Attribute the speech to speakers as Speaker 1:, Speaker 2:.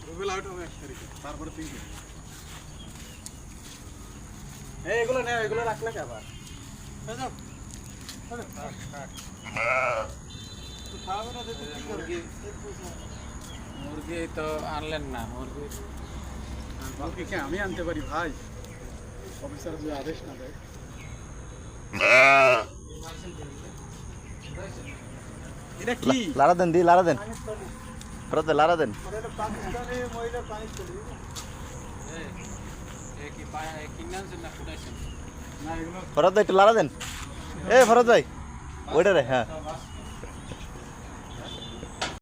Speaker 1: Rubel out হবে 1 তারিখে, তারপরে 3 দিন। এগুলো নেই, এগুলো রাখলে কি আবার
Speaker 2: মুরগি তো আনলেন না।
Speaker 1: মুরগি কে আমি আনতে পারি ভাই? অফিসার যদি আদেশ না দেয়। এটা কি
Speaker 3: লারা দেন, লারা দেন, ফেরত দেন, লারা দেন।
Speaker 1: পাকিস্তানি মহিলা পানি চলে
Speaker 3: ফেরত দেয়, একটু লারা দেন। এ ফেরত ভাই, ওইটা রে, হ্যাঁ।